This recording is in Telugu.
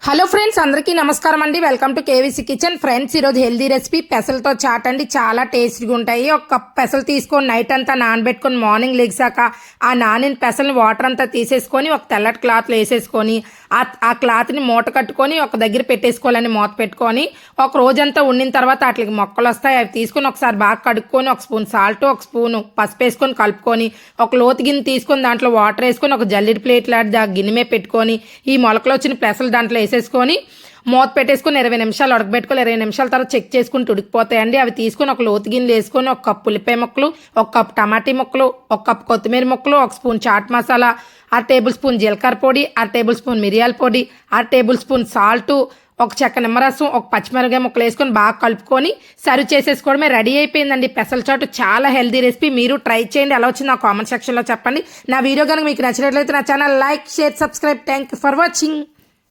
హలో ఫ్రెండ్స్, అందరికీ నమస్కారం అండి. Welcome to KVC kitchen. Friends, ఈరోజు హెల్దీ రెసిపీ పెసలతో చాట్ అండి. చాలా టేస్టీగా ఉంటాయి. ఒక కప్ పెసలు తీసుకొని నైట్ అంతా నానబెట్టుకొని మార్నింగ్ లెగ్సాక ఆ నానిన పెసల్ని వాటర్ అంతా తీసేసుకొని ఒక తెల్లటి క్లాత్లో వేసేసుకొని ఆ క్లాత్ని మూట కట్టుకొని ఒక దగ్గర పెట్టేసుకోవాలని మూత పెట్టుకొని ఒక రోజంతా ఉండిన తర్వాత వాటికి మొక్కలు వస్తాయి. అవి తీసుకొని ఒకసారి బాగా కడుక్కొని ఒక స్పూన్ సాల్ట్, ఒక స్పూన్ పసుపు వేసుకొని కలుపుకొని ఒక లోతు గిన్నె తీసుకొని దాంట్లో వాటర్ వేసుకొని ఒక జల్లెడి ప్లేట్ లాంటి గిన్నె మీద పెట్టుకొని ఈ మొలకలు వచ్చిన పెసలు దాంట్లో వేసేసుకొని మూత పెట్టేసుకొని 20 నిమిషాలు ఉడకబెట్టుకొని 20 నిమిషాల తర్వాత చెక్ చేసుకుని ఉడికిపోతాయండి. అవి తీసుకొని ఒక లోతు గిన్నెలు వేసుకొని ఒక కప్పు ఉల్లిపాయ ముక్కలు, ఒక కప్పు టమాటీ ముక్కలు, ఒక కప్పు కొత్తిమీర ముక్కలు, ఒక spoon chaat masala, 1/2 tablespoon జీలకర్ర పొడి, 1/2 టేబుల్ స్పూన్ మిరియాల పొడి, 1/2 టేబుల్ స్పూన్ సాల్టు, ఒక చెక్క నిమ్మరసం, ఒక పచ్చిమిరపకాయ ముక్కలు వేసుకొని బాగా కలుపుకొని సర్వ్ చేసేసుకోవడమే రెడీ అయిపోయిందండి. పెసల చాటు చాలా హెల్దీ రెసిపీ. మీరు ట్రై చేయండి. ఎలా వచ్చింది నా కామెంట్ సెక్షన్లో చెప్పండి. నా వీడియో కనుక మీకు నచ్చినట్లయితే నా channel like, share, subscribe. Thank you for watching.